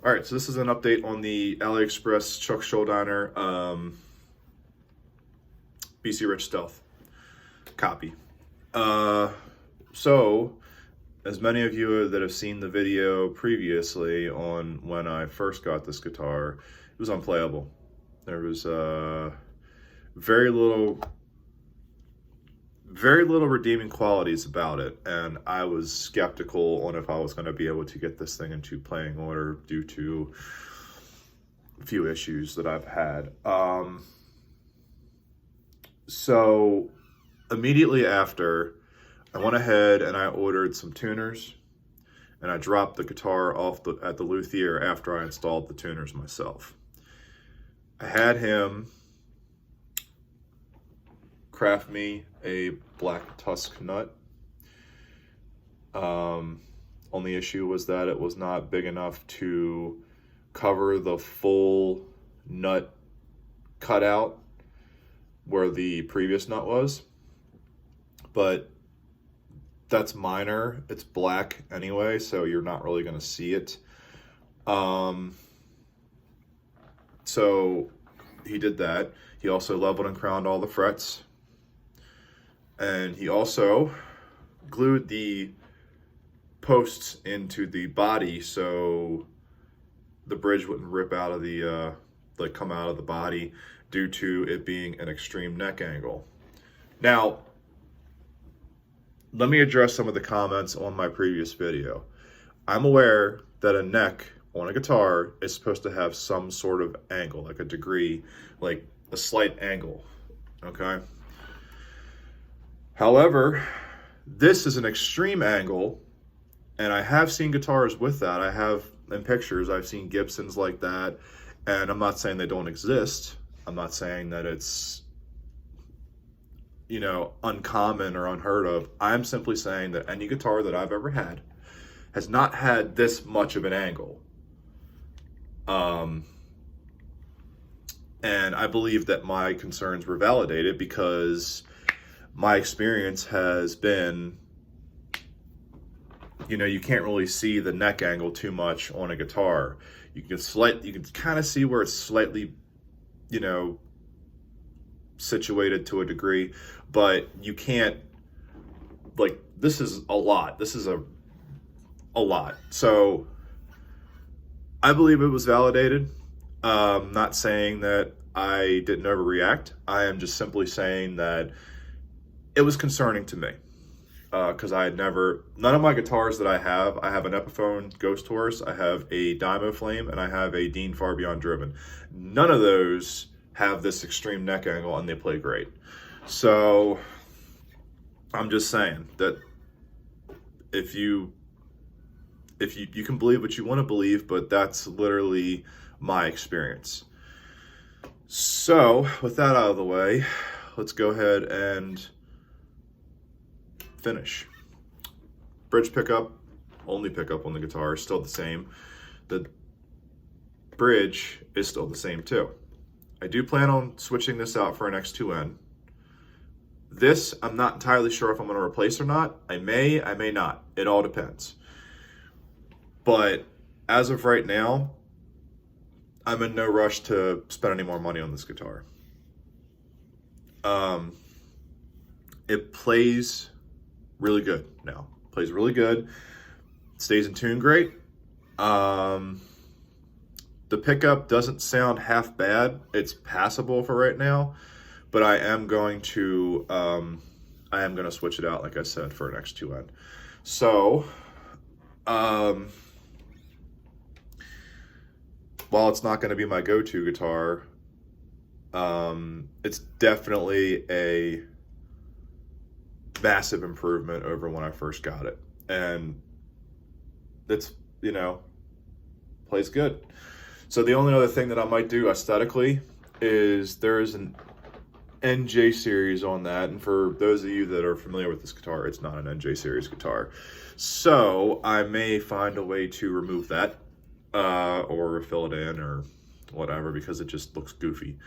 All right, so this is an update on the Aliexpress Chuck Schuldiner BC Rich Stealth copy. So, as many of you that have seen the video previously on when I first got this guitar, it was unplayable. There was very little redeeming qualities about it, and I was skeptical on if I was going to be able to get this thing into playing order due to a few issues that I've had. So immediately after, I went ahead and I ordered some tuners, and I dropped the guitar off at the Luthier after I installed the tuners myself. I had him craft me a black tusk nut. Only issue was that it was not big enough to cover the full nut cutout where the previous nut was, but that's minor. It's black anyway, so you're not really going to see it. So he did that. He also leveled and crowned all the frets. And he also glued the posts into the body so the bridge wouldn't rip out of the, come out of the body due to it being an extreme neck angle. Now, let me address some of the comments on my previous video. I'm aware that a neck on a guitar is supposed to have some sort of angle, like a degree, like a slight angle, okay? However, this is an extreme angle, and I have seen guitars with that. I have, in pictures, I've seen Gibsons like that, and I'm not saying they don't exist. I'm not saying that it's, you know, uncommon or unheard of. I'm simply saying that any guitar that I've ever had has not had this much of an angle. And I believe that my concerns were validated because my experience has been, you know, you can't really see the neck angle too much on a guitar. You can kind of see where it's slightly, you know, situated to a degree, but you can't, like, this is a lot. This is a lot. So I believe it was validated. Not saying that I didn't overreact. I am just simply saying that it was concerning to me because I had none of my guitars that I have an Epiphone Ghost Horse, I have a Dymo Flame, and I have a Dean Far Beyond Driven. None of those have this extreme neck angle, and they play great. So I'm just saying that if you can believe what you want to believe, but that's literally my experience. So with that out of the way, let's go ahead and finish. Bridge pickup, only pickup on the guitar, is still the same. The bridge is still the same too. I do plan on switching this out for an X2N. This, I'm not entirely sure if I'm going to replace or not. I may not. It all depends. But as of right now, I'm in no rush to spend any more money on this guitar. It plays really good now. Plays really good. Stays in tune great. The pickup doesn't sound half bad. It's passable for right now, but I am going to switch it out, like I said, for an X2N. So, while it's not going to be my go-to guitar, it's definitely a massive improvement over when I first got it. And it's, you know, plays good. So the only other thing that I might do aesthetically is there is an NJ series on that. And for those of you that are familiar with this guitar, it's not an NJ series guitar. So I may find a way to remove that or fill it in or whatever, because it just looks goofy.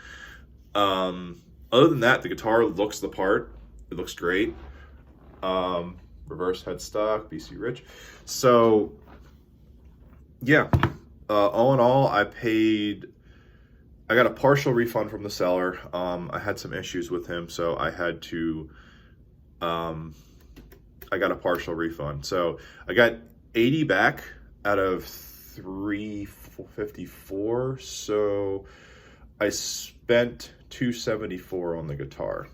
Other than that, the guitar looks the part. It looks great. Reverse headstock, BC Rich. So yeah, All in all, I got a partial refund from the seller. I had some issues with him, so I had to, I got a partial refund. So I got 80 back out of 354. So I spent 274 on the guitar.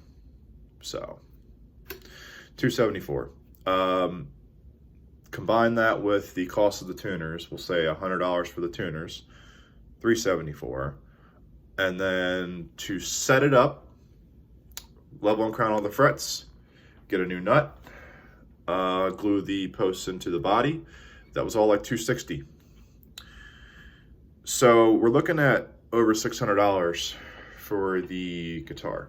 So 274. Combine that with the cost of the tuners, we'll say $100 for the tuners, 374. And then to set it up, level and crown all the frets, get a new nut, glue the posts into the body. That was all like 260. So we're looking at over $600 for the guitar.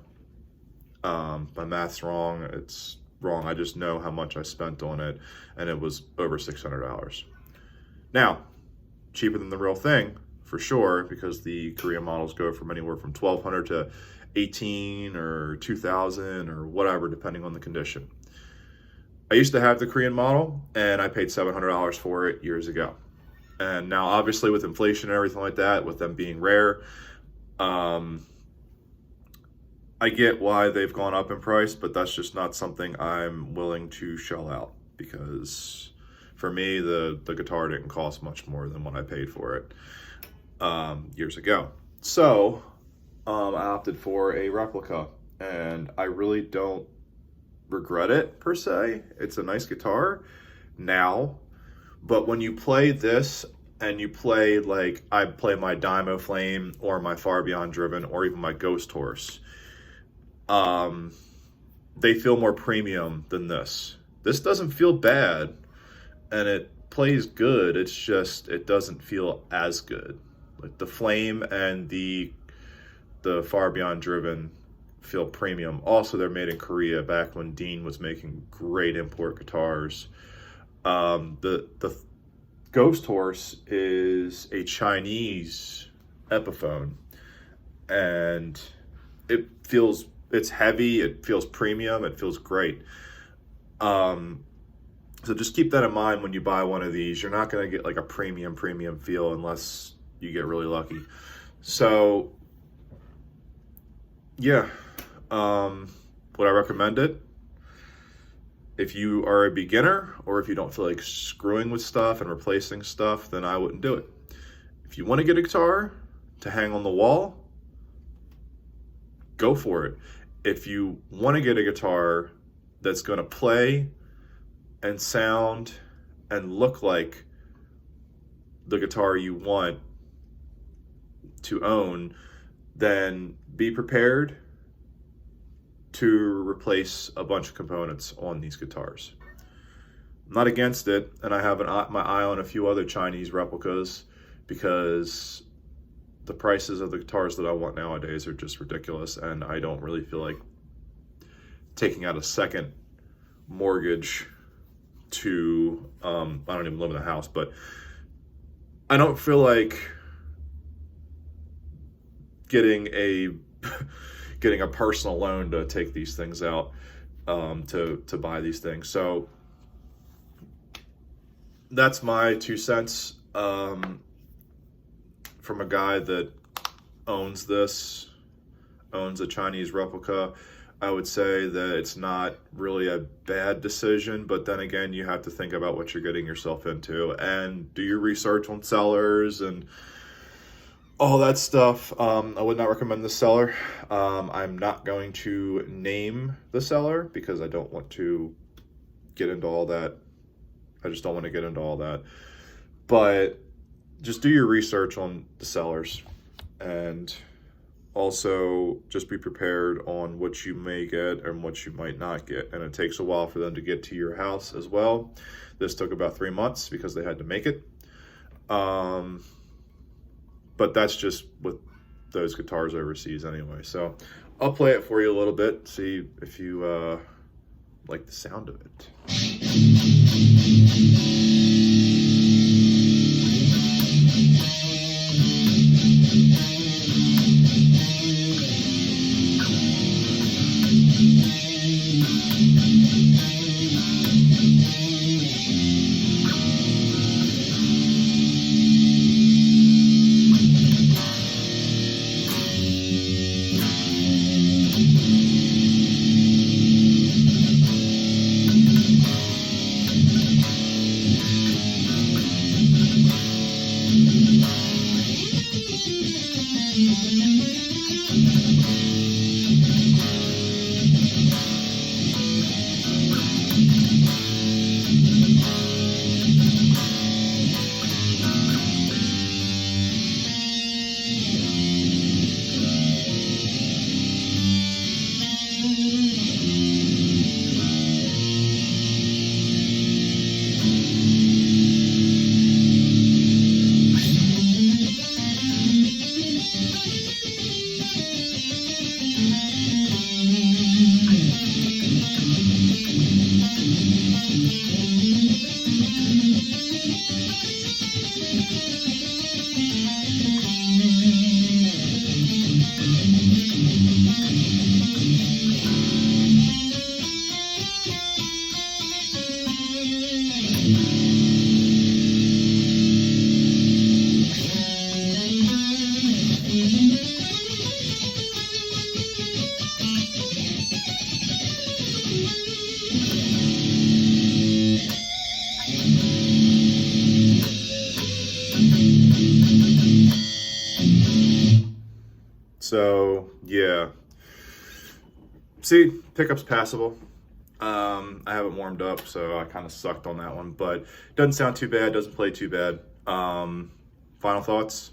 My math's wrong. It's wrong. I just know how much I spent on it, and it was over $600. Now, cheaper than the real thing for sure, because the Korean models go from anywhere from $1,200 to $18 or $2,000 or whatever, depending on the condition. I used to have the Korean model, and I paid $700 for it years ago. And now, obviously, with inflation and everything like that, with them being rare, I get why they've gone up in price, but that's just not something I'm willing to shell out, because for me, the guitar didn't cost much more than what I paid for it years ago. So I opted for a replica, and I really don't regret it per se. It's a nice guitar now, but when you play this and you play, like I play my Dymo Flame or my Far Beyond Driven or even my Ghost Horse, they feel more premium than this. This doesn't feel bad, and it plays good. It's just, it doesn't feel as good. Like the Flame and the Far Beyond Driven feel premium. Also, they're made in Korea back when Dean was making great import guitars. The Ghost Horse is a Chinese Epiphone, and it's heavy, it feels premium, it feels great. So just keep that in mind when you buy one of these. You're not going to get like a premium feel unless you get really lucky. So yeah, would I recommend it? If you are a beginner, or if you don't feel like screwing with stuff and replacing stuff, then I wouldn't do it. If you want to get a guitar to hang on the wall, go for it. If you want to get a guitar that's going to play and sound and look like the guitar you want to own, then be prepared to replace a bunch of components on these guitars. I'm not against it, and I have my eye on a few other Chinese replicas, because the prices of the guitars that I want nowadays are just ridiculous, and I don't really feel like taking out a second mortgage to, I don't even live in a house, but I don't feel like getting a personal loan to take these things out, to buy these things. So that's my 2 cents. From a guy that owns a Chinese replica. I would say that it's not really a bad decision, but then again, you have to think about what you're getting yourself into and do your research on sellers and all that stuff. I would not recommend the seller. I'm not going to name the seller because I don't want to get into all that. I just don't want to get into all that. But just do your research on the sellers, and also just be prepared on what you may get and what you might not get. And it takes a while for them to get to your house as well. This took about 3 months because they had to make it. But that's just with those guitars overseas anyway. So I'll play it for you a little bit, see if you like the sound of it. So yeah, see, pickup's passable. I haven't warmed up, so I kind of sucked on that one, but it doesn't sound too bad, doesn't play too bad. Final thoughts,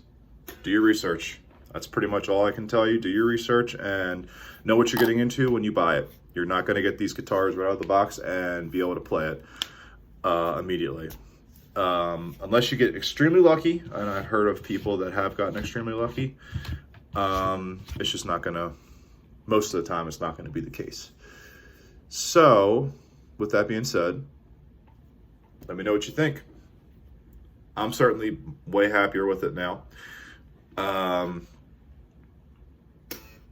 do your research. That's pretty much all I can tell you. Do your research and know what you're getting into when you buy it. You're not going to get these guitars right out of the box and be able to play it immediately. Unless you get extremely lucky, and I've heard of people that have gotten extremely lucky, it's just not going to, most of the time, it's not going to be the case. So, with that being said, let me know what you think. I'm certainly way happier with it now.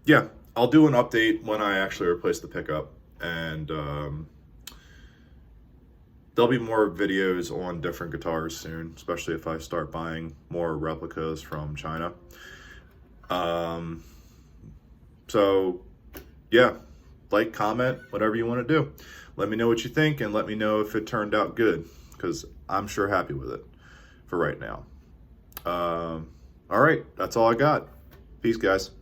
Yeah, I'll do an update when I actually replace the pickup, and there'll be more videos on different guitars soon, especially if I start buying more replicas from China. So, yeah. Like, comment, whatever you want to do. Let me know what you think, and let me know if it turned out good, because I'm sure happy with it for right now. All right, that's all I got. Peace, guys.